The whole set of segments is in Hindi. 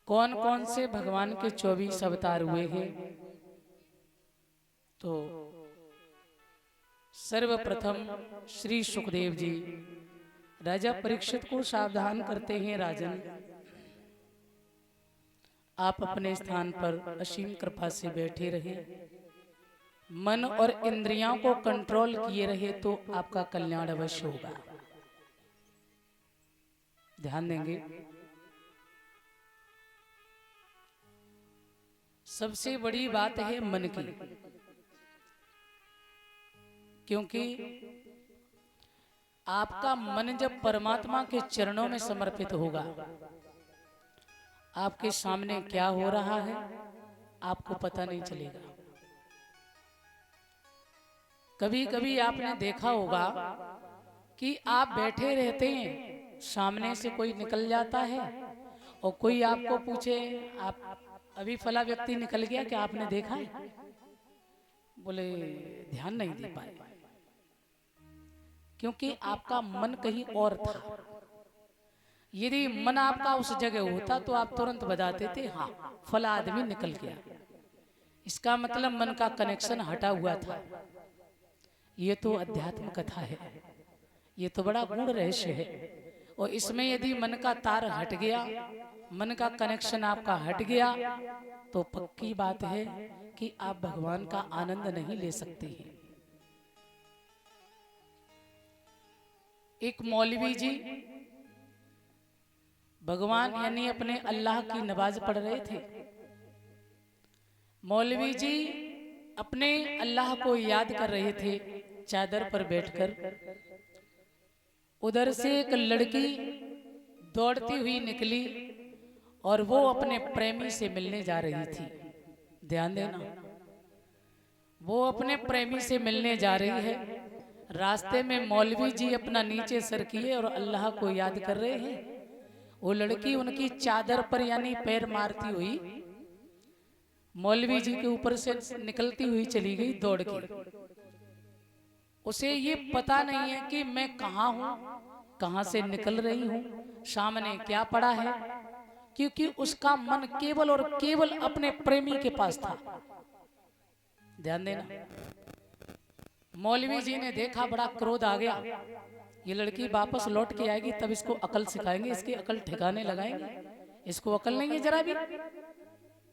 कौन कौन से भगवान के 24 अवतार हुए हैं। तो सर्वप्रथम श्री सुखदेव जी राजा परीक्षित को सावधान करते हैं, राजन आप अपने स्थान पर असीम कृपा से बैठे रहे, मन और इंद्रियों को कंट्रोल किए रहे तो आपका कल्याण अवश्य होगा। ध्यान देंगे। सबसे बड़ी बात है मन की, क्योंकि आपका मन जब परमात्मा के चरणों में समर्पित होगा, आपके सामने क्या हो रहा है आपको पता नहीं चलेगा। कभी कभी आपने देखा होगा कि आप बैठे रहते हैं, सामने से कोई निकल जाता है और कोई आपको पूछे आप अभी फला व्यक्ति निकल गया क्या आपने देखा है? बोले ध्यान नहीं दे पाए, क्योंकि आपका मन कहीं और था। यदि मन आपका उस जगह होता तो आप तुरंत बताते थे हाँ फला आदमी निकल गया। इसका मतलब मन का कनेक्शन हटा हुआ था। ये तो अध्यात्म कथा है, ये तो बड़ा गूढ़ रहस्य है। और इसमें यदि मन का तार हट गया, मन का कनेक्शन आपका हट गया, तो पक्की बात है कि आप भगवान का आनंद नहीं ले सकते हैं। एक मौलवी जी भगवान यानी अपने अल्लाह की नमाज पढ़ रहे थे। मौलवी जी अपने अल्लाह को याद कर रहे थे चादर पर बैठकर। उधर से एक लड़की दौड़ती हुई निकली और वो अपने प्रेमी से मिलने जा रही थी। ध्यान देना, वो अपने प्रेमी से मिलने जा रही है। रास्ते में मौलवी जी अपना नीचे सर किए और अल्लाह को याद कर रहे हैं। वो लड़की उनकी चादर पर यानी पैर मारती हुई मौलवी जी के ऊपर से निकलती हुई चली गई दौड़ के। उसे ये पता नहीं है कि मैं कहाँ हूँ, कहाँ से निकल रही हूँ, सामने क्या पड़ा है, क्योंकि उसका मन केवल और केवल अपने प्रेमी के पास था। ध्यान देना। मौलवी जी ने देखा, बड़ा क्रोध आ गया। ये लड़की वापस लौट के आएगी तब इसको अकल सिखाएंगे, इसकी अकल ठिकाने लगाएंगे। इसको अकल नहीं है जरा भी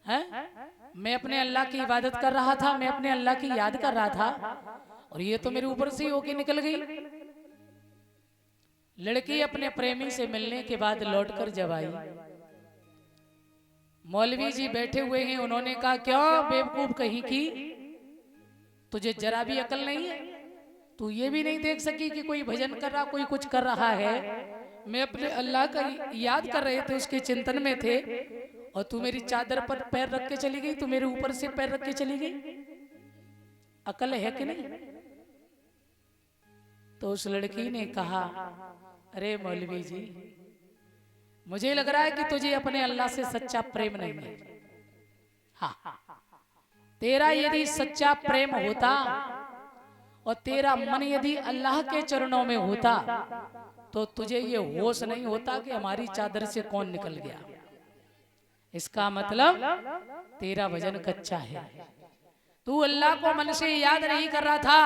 है? मैं अपने अल्लाह की इबादत कर रहा था, मैं अपने अल्लाह की याद कर रहा था और ये तो मेरे ऊपर से होके निकल गई। लड़की अपने प्रेमी से मिलने के बाद लौटकर जब आई, मौलवी जी बैठे हुए हैं। उन्होंने कहा क्यों बेवकूफ कहीं की, तुझे जरा भी अकल नहीं है? तू ये भी नहीं देख सकी कि कोई भजन कर रहा, कोई कुछ कर रहा है, मैं अपने अल्लाह का याद कर रहे थे, उसके चिंतन में थे, और तू मेरी चादर पर पैर रख के चली गई, तू मेरे ऊपर से पैर रख के चली गई। अकल है कि नहीं? तो उस लड़की ने कहा अरे मौलवी जी, मुझे लग रहा है कि तुझे अपने अल्लाह से सच्चा प्रेम नहीं है। हाँ, तेरा यदि सच्चा प्रेम होता और तेरा मन यदि अल्लाह के चरणों में होता तो तुझे ये होश नहीं होता कि हमारी चादर से कौन निकल गया। इसका मतलब तेरा भजन कच्चा है। तू अल्लाह को मन से याद नहीं कर रहा था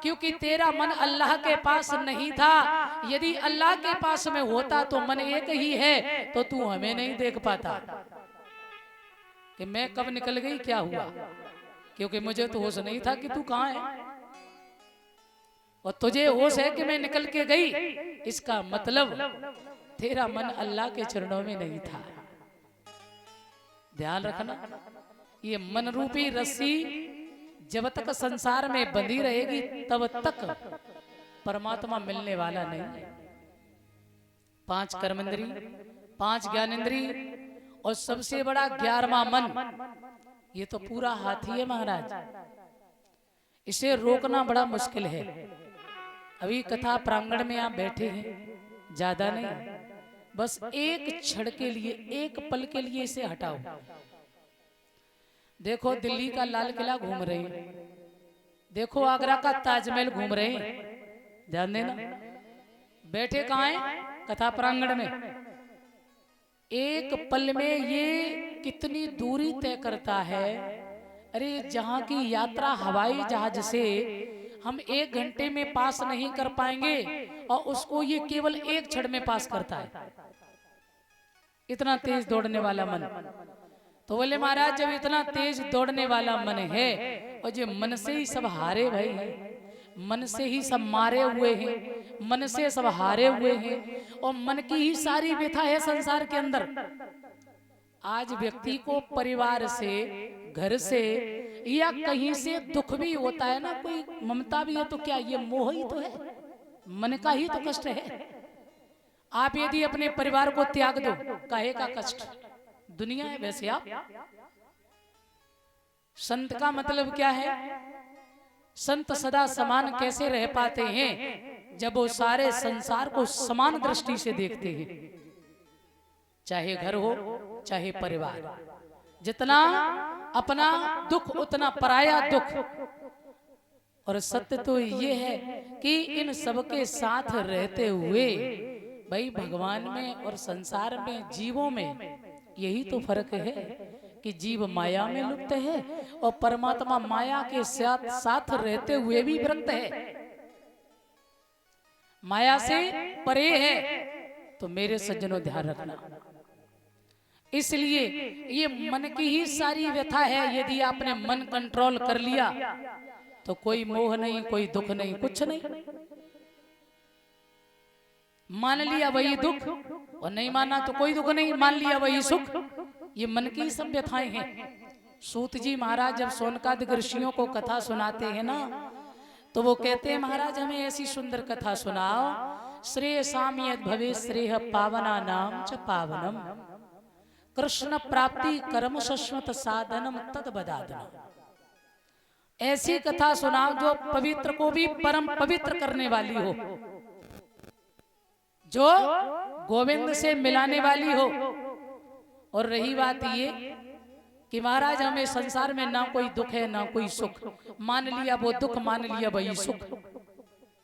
क्योंकि तेरा मन अल्लाह के पास नहीं था। यदि अल्लाह के पास में होता तो मन एक ही है, तो तू हमें नहीं देख पाता कि मैं कब निकल गई, क्या हुआ, क्योंकि मुझे तो होश नहीं था कि तू कहाँ है, और तुझे होश है कि मैं निकल के गई। इसका मतलब तेरा मन अल्लाह के चरणों में नहीं था। ध्यान रखना, ये मन रूपी रस्सी जब तक संसार में बंधी रहेगी तब तक परमात्मा मिलने वाला नहीं। 5 कर्मेंद्री, 5 ज्ञानेंद्री और सबसे बड़ा 11वां मन, ये तो पूरा हाथी है महाराज। इसे रोकना बड़ा मुश्किल है। अभी कथा प्रांगण में आप बैठे हैं, ज्यादा नहीं, बस एक क्षण के लिए, एक पल के लिए इसे हटाओ। देखो दिल्ली का लाल किला घूम रहे हैं, देखो आगरा का ताजमहल घूम रहे हैं। ध्यान देना, बैठे कहाँ हैं? कथा प्रांगण में। एक पल में ये कितनी दूरी तय करता है। अरे जहाँ की यात्रा हवाई जहाज से हम 1 घंटे में पास नहीं कर पाएंगे और उसको ये केवल 1 क्षण में पास करता है। इतना तेज दौड़ने वाला मन। तो बोले महाराज जब इतना तेज दौड़ने वाला मन है और जो मन से ही सब हारे भाई हैं, मन से ही सब मारे हुए हैं, मन से सब हारे हुए हैं और मन की ही सारी व्यथा है संसार के अंदर। आज व्यक्ति को परिवार से, घर से या कहीं से दुख भी होता है ना, कोई ममता भी है, तो क्या ये मोह ही तो है, मन का ही तो कष्ट है। आप यदि अपने परिवार को त्याग दो, काहे का कष्ट, दुनिया है वैसे आप। संत का मतलब क्या है? संत सदा समान कैसे रह पाते हैं? जब वो सारे संसार को समान दृष्टि से देखते हैं, चाहे घर हो चाहे परिवार। जितना अपना दुख उतना पराया दुख। और सत्य तो ये है कि इन सबके साथ रहते हुए भाई भगवान में और संसार में, जीवों में यही तो फर्क है कि जीव माया में लुप्त है और परमात्मा माया के साथ साथ रहते हुए भी विरक्त है, माया से परे है। तो मेरे सज्जनों ध्यान रखना, इसलिए ये मन की ही सारी व्यथा है। यदि आपने मन कंट्रोल कर लिया तो कोई मोह नहीं, कोई दुख नहीं, कुछ नहीं। मान लिया वही दुख और नहीं माना तो कोई दुख नहीं, मान लिया वही सुख। ये मन की सब व्यथाएं हैं। सूत जी महाराज जब सोनकादिक ऋषियों को कथा सुनाते हैं ना, तो वो कहते हैं महाराज हमें ऐसी सुंदर कथा सुनाओ, श्रेय साम्यद भवे श्रेय पावना नाम च पावनम कृष्ण प्राप्ति कर्म शश्वत साधनम तद बदादनम। ऐसी कथा सुनाओ जो पवित्र को भी परम पवित्र करने वाली हो, जो गोविंद से मिलाने वाली हो। और रही बात ये कि महाराज हमें संसार में ना कोई दुख है ना कोई सुख, मान लिया वो दुख, मान लिया वही सुख।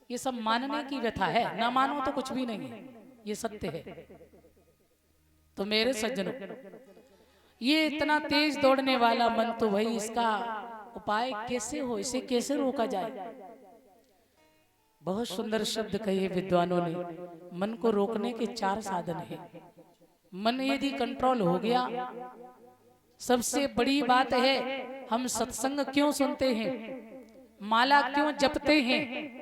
ये सब मानने की व्यथा है, ना मानो तो कुछ भी नहीं है, ये सत्य है। तो मेरे सज्जनों, ये इतना तेज दौड़ने वाला मन, तो भाई इसका उपाय कैसे हो, इसे कैसे रोका जाए? बहुत सुंदर शब्द कहे विद्वानों ने, मन को रोकने के 4 साधन हैं। मन यदि कंट्रोल हो गया, सबसे बड़ी बात है हम सत्संग क्यों सुनते हैं, माला क्यों जपते हैं,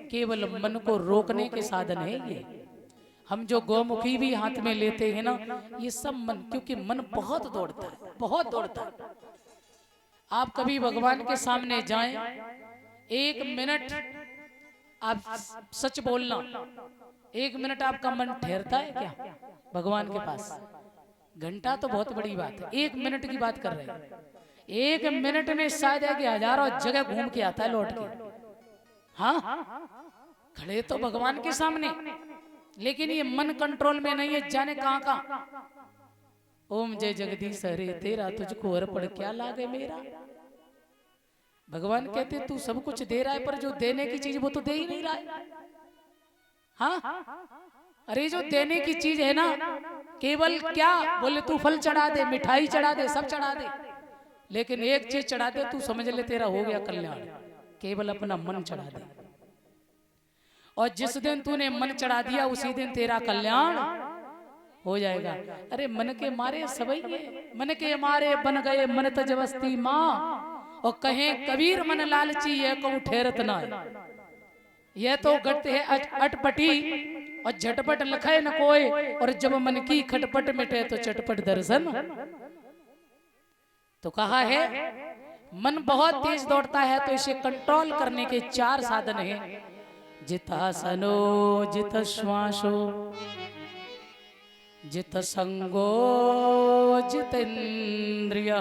केवल मन को रोकने के साधन है ये। हम जो गौमुखी भी हाथ में लेते हैं ना, ये सब मन, क्योंकि मन बहुत दौड़ता है, बहुत दौड़ता है। आप कभी भगवान के सामने जाएं, 1 मिनट आप सच बोलना, 1 मिनट आपका मन ठहरता है क्या भगवान के पास? घंटा तो बहुत बड़ी बात है, 1 मिनट की बात कर रहे हैं। 1 मिनट में शायद है कि हजारों जगह घूम के आता है लौट के। हाँ, खड़े तो भगवान के सामने, लेकिन ये मन कंट्रोल में नहीं है, जाने कहां कहां। ओम जय जगदीश हरे तेरा तुझको अर्पण क्या लागे मेरा। भगवान कहते तू सब कुछ दे रहा है, पर जो देने की चीज वो तो दे ही नहीं रहा है। हाँ, अरे जो देने की चीज है ना, केवल क्या बोले, तू फल चढ़ा दे, मिठाई चढ़ा दे, सब चढ़ा दे, लेकिन एक चीज चढ़ा दे, तू समझ ले तेरा हो गया कल्याण, केवल अपना मन चढ़ा दे। और जिस दिन तूने मन चढ़ा दिया उसी दिन तेरा कल्याण हो जाएगा। अरे मन के मारे सबई है, मन के मारे बन गए मन तजवस्ती माँ, और कहें कबीर मन लालची है को ठहरत ना। यह तो गट है अटपटी और झटपट लखे न कोई, और जब मन की खटपट मिटे तो चटपट दर्शन। तो कहा है मन बहुत तेज दौड़ता है, तो इसे कंट्रोल करने के 4 साधन हैं। जितासनो जित श्वासो जित संगो जितेंद्रिय।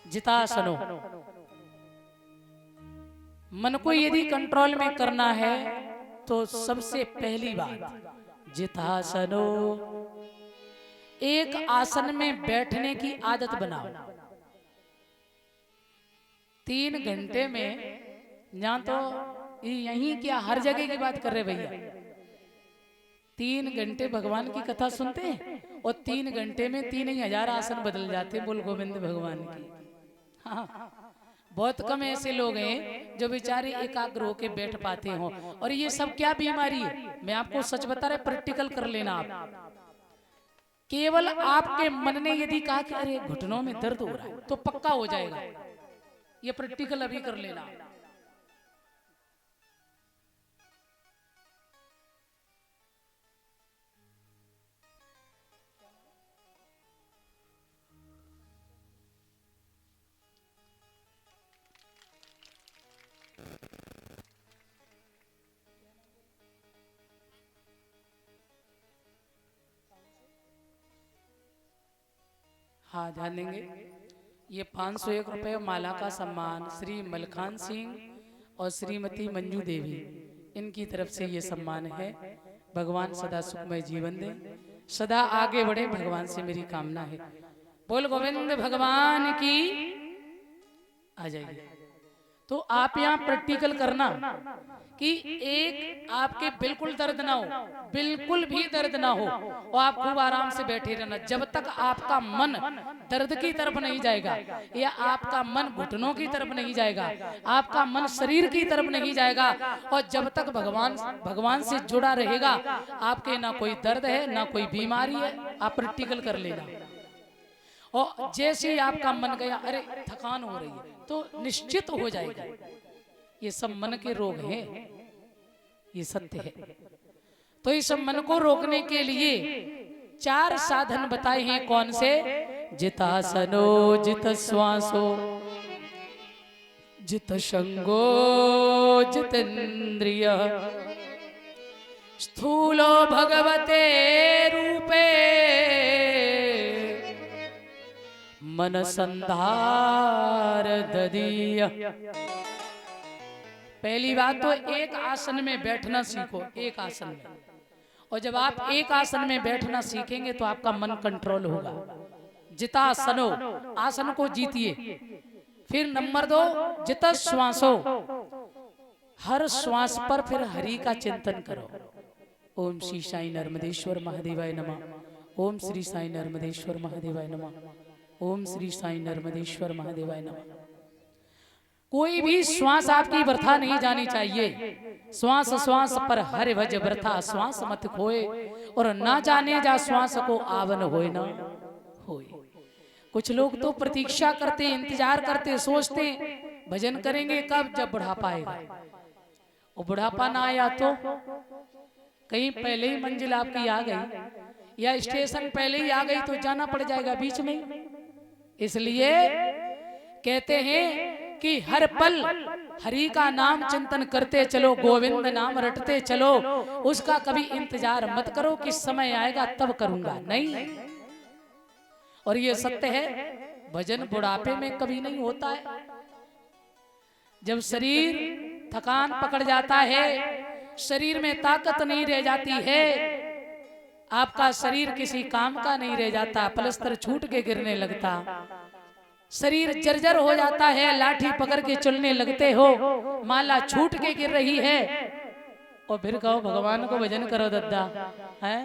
जितासनो, मन को यदि कंट्रोल में करना है तो सबसे पहली बात जितासनो, एक आसन में बैठने की आदत बनाओ। 3 घंटे में, यहाँ तो यहीं क्या हर जगह की बात कर रहे भैया, 3 घंटे भगवान की कथा सुनते हैं और 3 घंटे में 3000 आसन बदल जाते हैं। बोल गोविंद भगवान की। हाँ, बहुत कम ऐसे लोग हैं जो बेचारे एकाग्र होके बैठ पाते हो। और ये सब क्या बीमारी है, मैं आपको सच बता रहा, प्रैक्टिकल कर लेना आप। केवल आपके मन ने यदि कहा कि अरे घुटनों में दर्द हो रहा है, तो पक्का हो जाएगा। ये प्रैक्टिकल अभी कर लेना। हाँ, ध्यान देंगे। ये 501 रुपये माला का सम्मान श्री मलखान सिंह और श्रीमती मंजू देवी, इनकी तरफ से ये सम्मान है। भगवान सदा सुखमय जीवन दे, सदा आगे बढ़े, भगवान से मेरी कामना है। बोल गोविंद भगवान की। आ जाइए। तो आप यहाँ प्रैक्टिकल करना कि एक आपके बिल्कुल दर्द ना हो, बिल्कुल भी दर्द ना हो, और आप खूब आराम से बैठे रहना। जब तक आपका मन दर्द की तरफ नहीं जाएगा, या आपका मन घुटनों की तरफ नहीं जाएगा, आपका मन शरीर की तरफ नहीं जाएगा, और जब तक भगवान से जुड़ा रहेगा, आपके ना कोई दर्द है ना कोई बीमारी है। आप प्रैक्टिकल कर लेना। और जैसे ही आपका मन गया अरे थकान हो रही है, तो निश्चित हो जाएगा ये सब मन के रोग हैं, ये सत्य है। तो इस मन को रोकने के लिए 4 साधन बताए हैं। कौन से? जितासनो, जित श्वासो, जित शंगो, जितेन्द्रिय, स्थूलो भगवते रूपे, मन संधार ददीय। पहली बात तो एक आसन में बैठना सीखो, एक आसन में। और जब आप एक आसन में बैठना सीखेंगे तो आपका मन कंट्रोल होगा। जितासनो, आसन को जीतिए। फिर नंबर 2, जित श्वासो, हर श्वास पर फिर हरि का चिंतन करो। ओम श्री साई नर्मदेश्वर महादेवाय नमः। ओम श्री साई नर्मदेश्वर महादेवाय नमः। ओम श्री साई नर्मदेश्वर महादेवाय नमः। कोई भी श्वास आपकी वृथा नहीं जानी चाहिए। श्वास श्वास पर हरि भज वृथा श्वास मत खोए, और ना जाने जा श्वास को आवन होए ना होए। कुछ लोग तो प्रतीक्षा करते, इंतजार करते, सोचते भजन करेंगे कब, जब बुढ़ापा आएगा। और बुढ़ापा ना आया तो कहीं पहले ही मंजिल आपकी आ गई, या स्टेशन पहले ही आ गई, तो जाना पड़ जाएगा बीच में। इसलिए कहते हैं कि हर पल हरि का नाम चिंतन करते चलो, गोविंद नाम रटते चलो। उसका कभी इंतजार मत करो कि समय आएगा तब करूंगा, नहीं। और ये सत्य है, भजन बुढ़ापे में कभी नहीं होता है। जब शरीर थकान पकड़ जाता है, शरीर में ताकत नहीं रह जाती है, आपका शरीर किसी काम का नहीं रह जाता, पलस्तर छूट के गिरने लगता, शरीर जर्जर हो जाता है, लाठी पकड़ के चलने लगते हो, माला छूट के गिर रही है, और फिर कहो भगवान को भजन करो दद्दा है।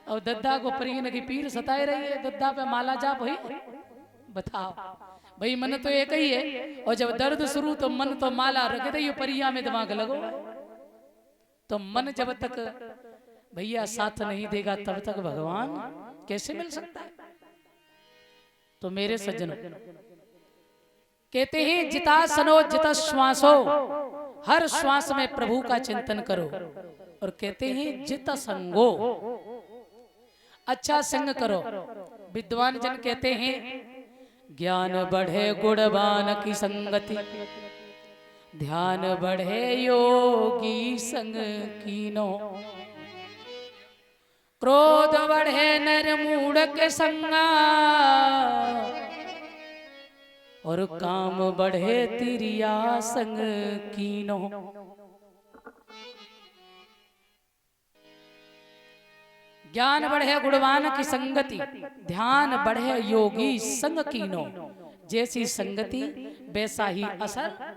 और दद्दा को प्रीन की पीर सताए रही है, दद्दा पे माला जाप हुई। बताओ भाई, मन तो एक ही है, और जब दर्द शुरू तो मन तो माला रख दे, परिया में दिमाग लगो। तो मन जब तक भैया साथ नहीं देगा तब तक भगवान कैसे मिल सकता है। तो मेरे सज्जनों, कहते हैं जितासनो जित श्वासो, हर श्वास में प्रभु का चिंतन करो। और कहते हैं जित संगो, अच्छा संग करो। विद्वान जन कहते हैं ज्ञान बढ़े गुणवान की संगति, ध्यान बढ़े योगी संग कीनो, क्रोध बढ़े नर मूढ़ के संगा, और काम बढ़े तिरिया संग कीनो। ज्ञान बढ़े गुणवान की संगति, ध्यान बढ़े योगी संग कीनो। जैसी संगति वैसा ही असर।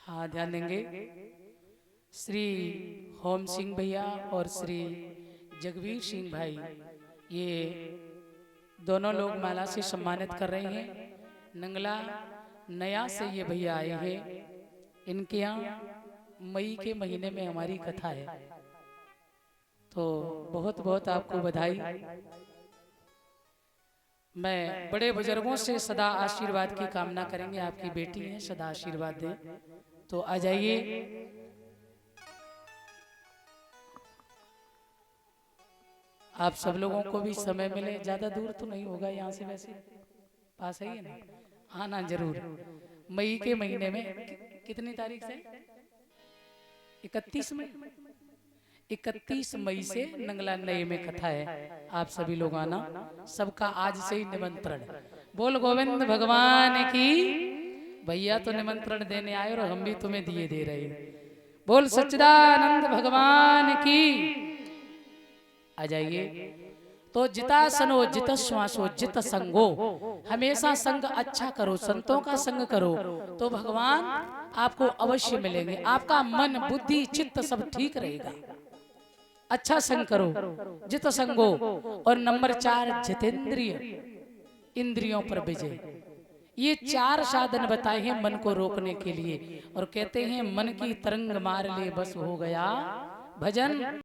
हाँ ध्यान देंगे। श्री होम सिंह भैया और श्री जगवीर सिंह भाई, ये दोनों लोग माला से सम्मानित कर रहे हैं। नंगला नया से ये भैया आए हैं। इनके यहाँ मई के महीने में हमारी कथा है, तो बहुत बहुत आपको बधाई। मैं बड़े बुजुर्गों से सदा आशीर्वाद की कामना करेंगे, आपकी बेटी है, सदा आशीर्वाद दे। तो आ जाइए। आप सब लोगों को भी समय मिले, ज्यादा दूर तो नहीं होगा यहाँ से, वैसे पास है ना, आना जरूर। मई के महीने में कितनी तारीख से? 31 मई। 31 मई से नंगला नए में कथा है। आप सभी लोग आना, सबका आज से ही निमंत्रण। बोल गोविंद भगवान की। भैया तो निमंत्रण देने आए और हम भी तुम्हें दिए दे रहे हैं। बोल सच्चिदानंद भगवान की। आ जाइए। तो जितासनो जित श्वासो जित संगो, हमेशा संग अच्छा करो, संतों का संग करो तो भगवान आपको अवश्य मिलेंगे। आपका मन बुद्धि चित्त सब ठीक रहेगा। अच्छा संग करो, जित संगो। और नंबर 4 जितेंद्रिय, इंद्रियों पर विजय। ये 4 साधन बताए हैं मन को रोकने के लिए। और कहते हैं मन की तरंग मार ले बस हो गया भजन।